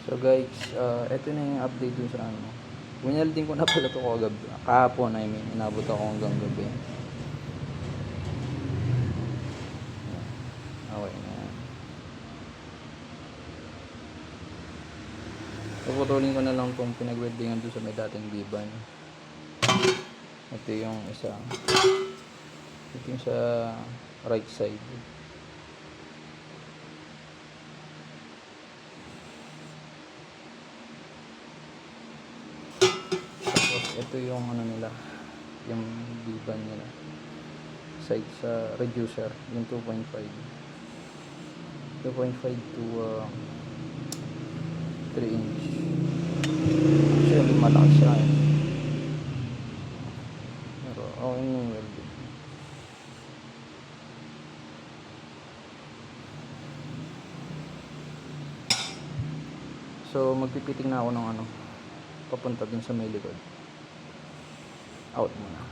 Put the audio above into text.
So guys, eto na yung update dun sa ano. Winelding ko na pala ito kagabi. Kahapon, I mean, inabot ako hanggang gabi. Okay na yan. Puputulin ko na lang itong pinag-weldingan doon sa may dating biban. Ito yung isa. Ito yung sa right side. Tapos ito yung ano nila, yung biban nila. Side sa reducer, yung 2.5. 2.5 to 3 inch. Actually, malaki siya. Pero okay na yung welding. So, magpipiting na ako ng ano, papunta dun sa may likod. Out muna.